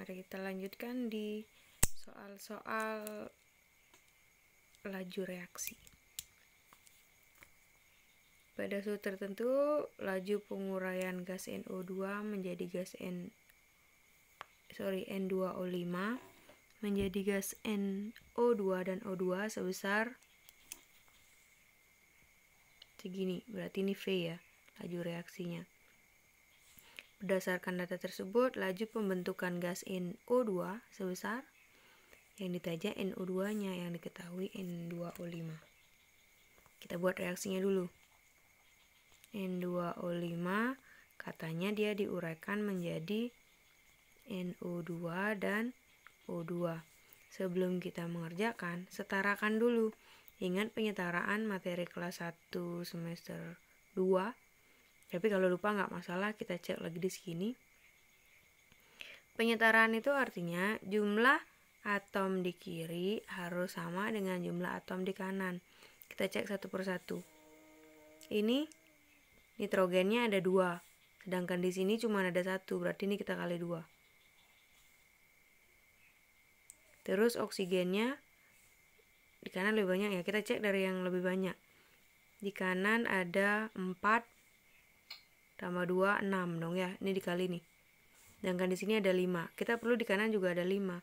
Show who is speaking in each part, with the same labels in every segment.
Speaker 1: Mari kita lanjutkan di soal-soal laju reaksi. Pada suhu tertentu, laju penguraian gas NO2 menjadi gas N2O5 menjadi gas NO2 dan O2 sebesar segini. Berarti ini V ya, laju reaksinya. Berdasarkan data tersebut, laju pembentukan gas NO2 sebesar yang ditanya NO2-nya, yang diketahui N2O5. Kita buat reaksinya dulu. N2O5 katanya dia diuraikan menjadi NO2 dan O2. Sebelum kita mengerjakan, setarakan dulu. Ingat penyetaraan materi kelas 1 semester 2. Tapi kalau lupa nggak masalah, kita cek lagi di sini. Penyetaraan itu artinya jumlah atom di kiri harus sama dengan jumlah atom di kanan. Kita cek satu persatu. Ini nitrogennya ada 2, sedangkan di sini cuma ada 1, berarti ini kita kali 2. Terus oksigennya di kanan lebih banyak ya, kita cek dari yang lebih banyak. Di kanan ada 4 tambah 2, 6 dong ya, ini dikali nih. Sedangkan di sini ada 5, kita perlu di kanan juga ada 5.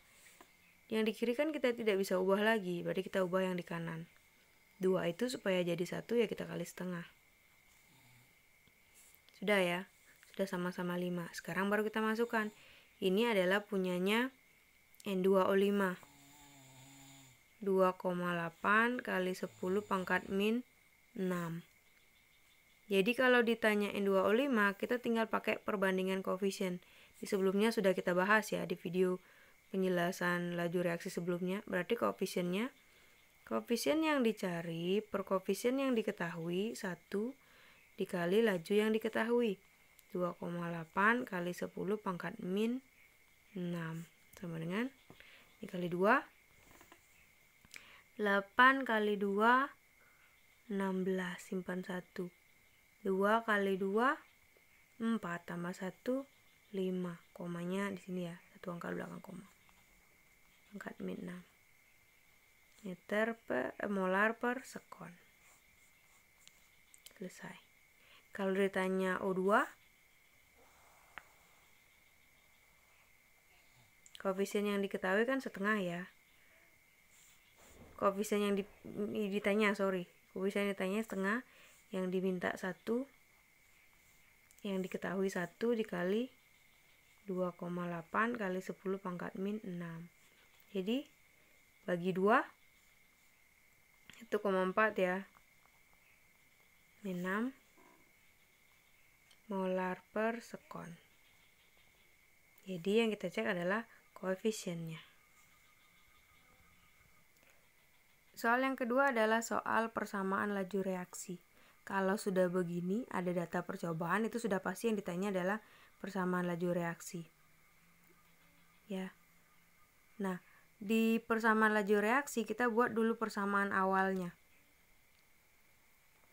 Speaker 1: Yang di kiri kan kita tidak bisa ubah lagi, berarti kita ubah yang di kanan. 2 itu supaya jadi 1 ya kita kali setengah. Sudah ya, sudah sama-sama 5. Sekarang baru kita masukkan. Ini adalah punyanya N2O5. 2,8 kali 10 pangkat min 6. Jadi kalau ditanya N2O5, kita tinggal pakai perbandingan koefisien. Di sebelumnya sudah kita bahas ya, di video penjelasan laju reaksi sebelumnya. Berarti koefisiennya, koefisien yang dicari per koefisien yang diketahui 1 dikali laju yang diketahui. 2,8 kali 10 pangkat min 6 sama dengan dikali 2. 8 kali 2 16, simpan 1. 2 kali 2 4 tambah 1 5. Komanya di sini ya, satu angka belakang koma. Pangkat min 6 molar per sekon. Selesai. Kalau ditanya O2, koefisien yang diketahui kan setengah ya. Koefisien yang ditanya, koefisien yang ditanya setengah, yang diminta 1, yang diketahui 1 dikali 2,8 kali 10 pangkat min 6. Jadi bagi 2 1,4 ya, min 6 molar per sekon. Jadi yang kita cek adalah koefisiennya. Soal yang kedua adalah soal persamaan laju reaksi. Kalau sudah begini, ada data percobaan, itu sudah pasti yang ditanya adalah persamaan laju reaksi. Ya. Nah, di persamaan laju reaksi kita buat dulu persamaan awalnya.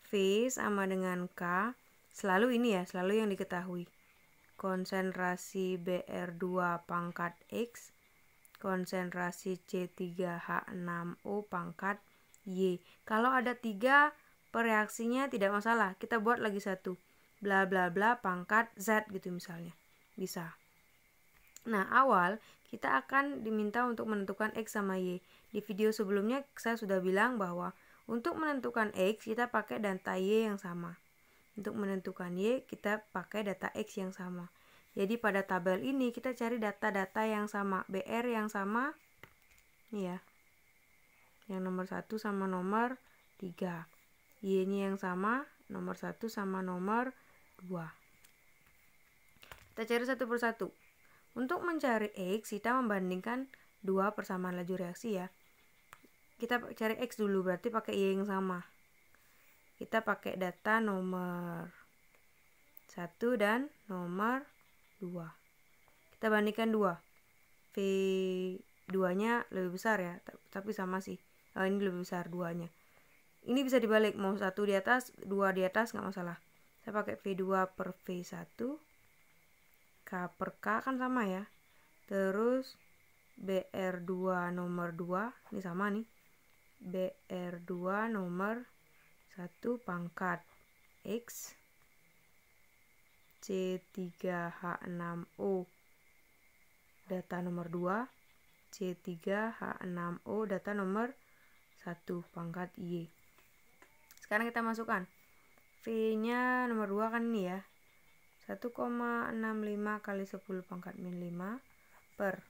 Speaker 1: V sama dengan K, selalu ini ya, selalu yang diketahui. Konsentrasi Br2 pangkat X, konsentrasi C3H6O pangkat Y. Kalau ada 3 pereaksinya tidak masalah, kita buat lagi 1. Bla bla bla pangkat Z gitu misalnya. Bisa. Nah, awal kita akan diminta untuk menentukan X sama Y. Di video sebelumnya saya sudah bilang bahwa untuk menentukan X kita pakai data Y yang sama. Untuk menentukan Y kita pakai data X yang sama. Jadi pada tabel ini kita cari data-data yang sama, BR yang sama, ini ya, yang nomor 1 sama nomor 3, Y-nya yang sama, nomor 1 sama nomor 2. Kita cari satu persatu. Untuk mencari X, kita membandingkan 2 persamaan laju reaksi ya. Kita cari X dulu, berarti pakai Y yang sama. Kita pakai data nomor 1 dan nomor 2. Kita bandingkan 2. V2-nya lebih besar ya, tapi sama sih. Ini lebih besar 2-nya. Ini bisa dibalik, mau 1 di atas, 2 di atas nggak masalah. Saya pakai V2 per V1. K per K kan sama ya. Terus BR2 nomor 2, ini sama nih. BR2 nomor 1 pangkat X C3H6O data nomor 2, C3H6O data nomor 1 pangkat Y. Sekarang kita masukkan V-nya nomor 2 kan ini ya, 1,65 kali 10 pangkat min 5 per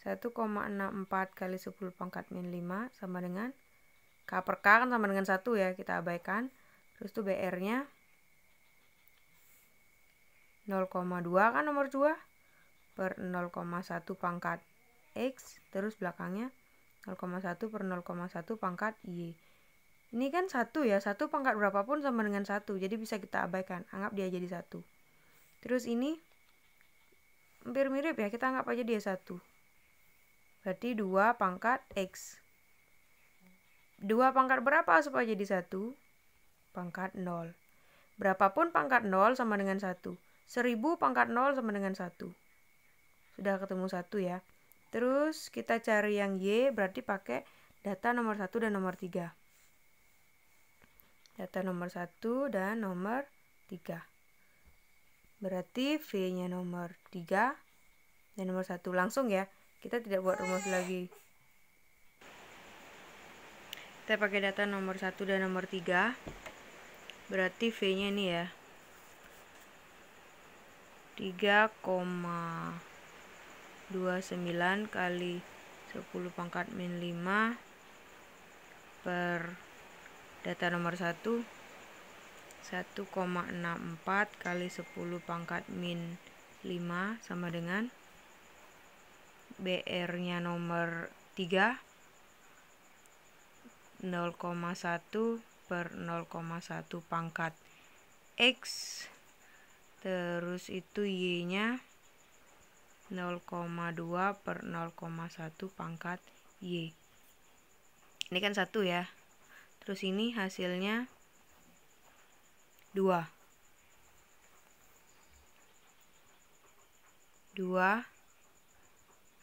Speaker 1: 1,64 kali 10 pangkat min 5 sama dengan K per K kan sama dengan 1 ya, kita abaikan. Terus tuh BR-nya 0,2 kan nomor 2 per 0,1 pangkat X, terus belakangnya 0,1 per 0,1 pangkat Y. Ini kan 1 ya, 1 pangkat berapapun sama dengan 1, jadi bisa kita abaikan, anggap dia jadi 1. Terus ini hampir mirip ya, kita anggap aja dia 1. Berarti 2 pangkat X. 2 pangkat berapa supaya jadi 1? Pangkat 0. Berapapun pangkat 0 sama dengan 1. 1000 pangkat 0 sama dengan 1. Sudah ketemu 1 ya. Terus kita cari yang Y, berarti pakai data nomor 1 dan nomor 3. Data nomor 1 dan nomor 3. Berarti V-nya nomor 3 dan nomor 1. Langsung ya, kita tidak buat rumus lagi. Kita pakai data nomor 1 dan nomor 3. Berarti V-nya ini ya, 3,29 kali 10 pangkat min 5 per data nomor 1, 1,64 kali 10 pangkat min 5 sama dengan BR-nya nomor 3, 0,1 per 0,1 pangkat X, terus itu Y-nya 0,2 per 0,1 pangkat Y. Ini kan 1 ya. Terus ini hasilnya 2. 2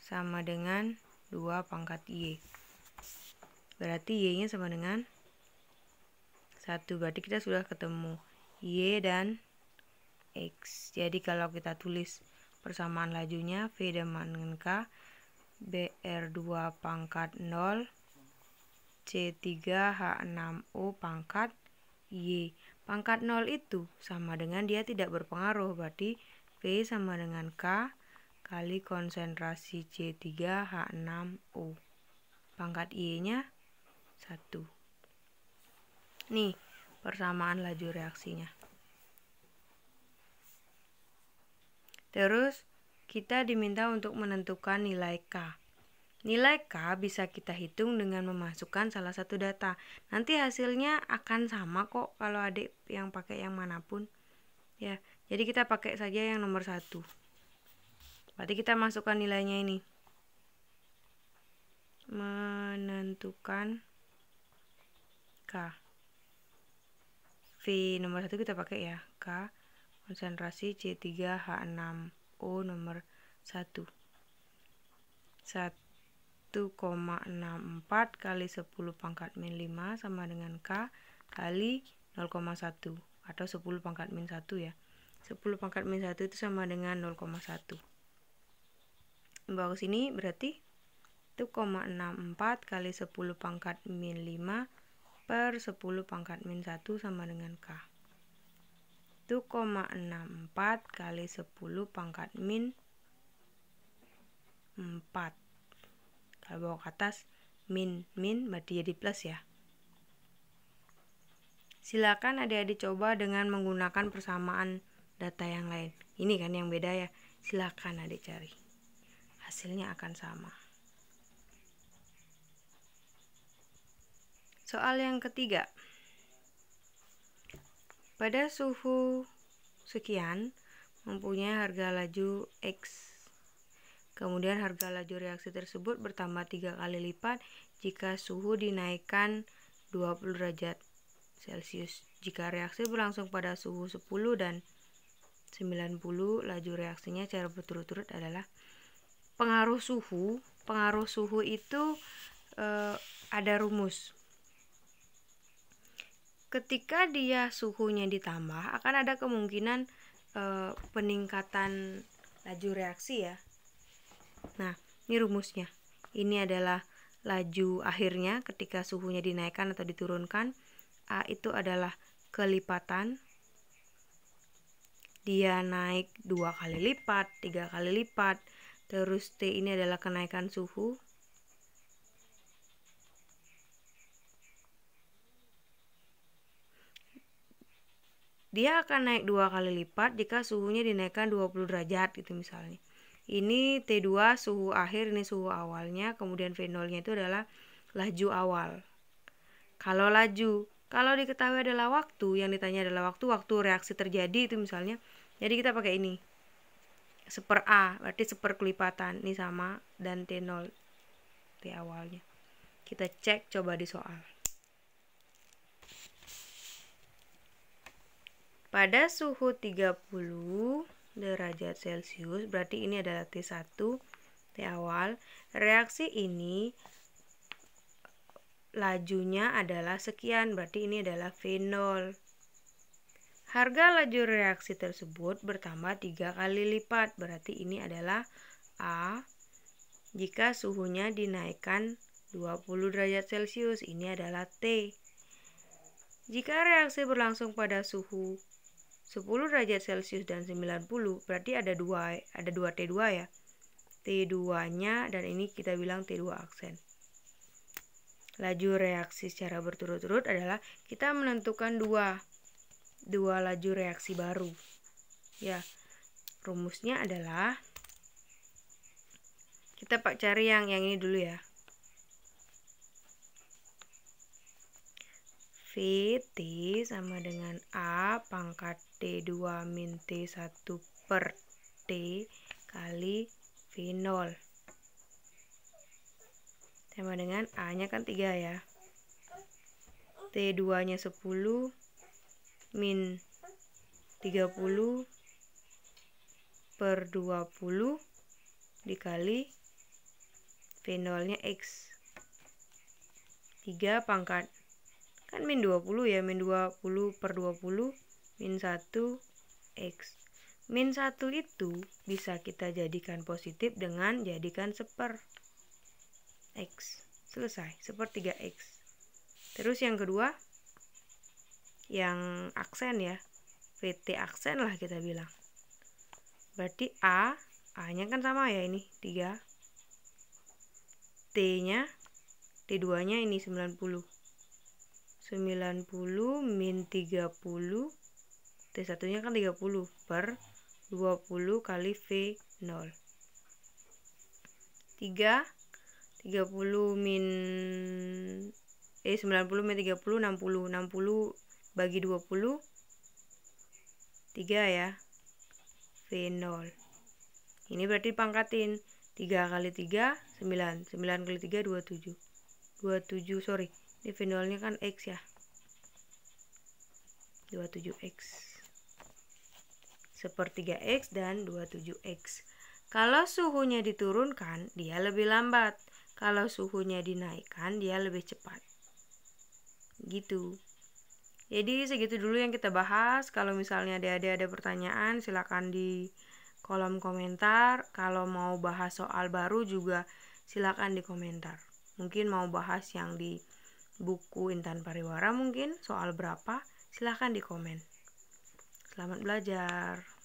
Speaker 1: sama dengan 2 pangkat Y. Berarti Y-nya sama dengan 1. Berarti kita sudah ketemu Y dan X. Jadi kalau kita tulis persamaan lajunya V dengan K, BR2 pangkat 0 C3H6O pangkat Y. Pangkat 0 itu sama dengan dia tidak berpengaruh, berarti V sama dengan K kali konsentrasi C3H6O. Pangkat Y-nya 1. Nih, persamaan laju reaksinya. Terus, kita diminta untuk menentukan nilai K. Nilai K bisa kita hitung dengan memasukkan salah satu data. Nanti hasilnya akan sama kok kalau adik yang pakai yang manapun. Ya, jadi kita pakai saja yang nomor 1. Berarti kita masukkan nilainya ini. Menentukan K. V nomor 1 kita pakai ya, K konsentrasi C3H6O nomor 1. 1,64 kali 10 pangkat min 5 sama dengan K kali 0,1 atau 10 pangkat min 1 ya. 10 pangkat min 1 itu sama dengan 0,1. Bawa ke sini berarti 1,64 kali 10 pangkat min 5 per 10 pangkat min 1 sama dengan K. 1,64 kali 10 pangkat min 4. Kalau bawa ke atas min berarti jadi plus ya. Silakan adik-adik coba dengan menggunakan persamaan data yang lain. Ini kan yang beda ya. Silakan adik cari. Hasilnya akan sama. Soal yang ketiga. Pada suhu sekian mempunyai harga laju X. Kemudian harga laju reaksi tersebut bertambah 3 kali lipat jika suhu dinaikkan 20 derajat Celcius. Jika reaksi berlangsung pada suhu 10 dan 90, laju reaksinya secara berturut-turut adalah pengaruh suhu. Pengaruh suhu itu ada rumus. Ketika dia suhunya ditambah, akan ada kemungkinan peningkatan laju reaksi ya. Nah, ini rumusnya. Ini adalah laju akhirnya ketika suhunya dinaikkan atau diturunkan. A itu adalah kelipatan. Dia naik 2 kali lipat, 3 kali lipat. Terus T ini adalah kenaikan suhu. Dia akan naik 2 kali lipat jika suhunya dinaikkan 20 derajat gitu misalnya. Ini T2 suhu akhir, ini suhu awalnya, kemudian V0-nya itu adalah laju awal. Kalau diketahui adalah waktu, yang ditanya adalah waktu reaksi terjadi itu misalnya. Jadi kita pakai ini. Seper A, berarti seper kelipatan. Ini sama, dan T0, T awalnya. Kita cek coba di soal. Pada suhu 30 derajat Celcius, berarti ini adalah T1, T awal. Reaksi ini lajunya adalah sekian, berarti ini adalah V0. Harga laju reaksi tersebut bertambah 3 kali lipat, berarti ini adalah A. Jika suhunya dinaikkan 20 derajat Celcius, ini adalah T. Jika reaksi berlangsung pada suhu 10 derajat Celcius dan 90, berarti ada 2 T2 ya. T2-nya, dan ini kita bilang T2 aksen. Laju reaksi secara berturut-turut adalah kita menentukan dua laju reaksi baru. Ya, rumusnya adalah kita cari yang ini dulu ya. VT sama dengan A pangkat T2 min T1 per T kali V0. Sama dengan A-nya kan 3 ya. T2-nya 10 min 30 per 20 dikali V0-nya X. 3 pangkat kan min 20 ya, min 20 per 20 min 1 X. Min 1 itu bisa kita jadikan positif dengan jadikan seper X. Selesai, seper 3X. Terus yang kedua, yang aksen ya, VT aksen lah kita bilang. Berarti A-nya kan sama ya, ini 3. T-nya, T2-nya ini 90 min 30, T1-nya kan 30 per 20 kali V0. 90 min 30, 60 bagi 20, 3 ya, V0. Ini berarti pangkatin 3 kali 3, 9 kali 3, 27, sorry, ini V0 nya kan X ya, 27X, sepertiga X dan 27X. Kalau suhunya diturunkan, dia lebih lambat. Kalau suhunya dinaikkan, dia lebih cepat. Gitu. Jadi segitu dulu yang kita bahas. Kalau misalnya ada pertanyaan, silakan di kolom komentar. Kalau mau bahas soal baru juga silakan di komentar. Mungkin mau bahas yang di buku Intan Pariwara mungkin, soal berapa, silakan di komen. Selamat belajar.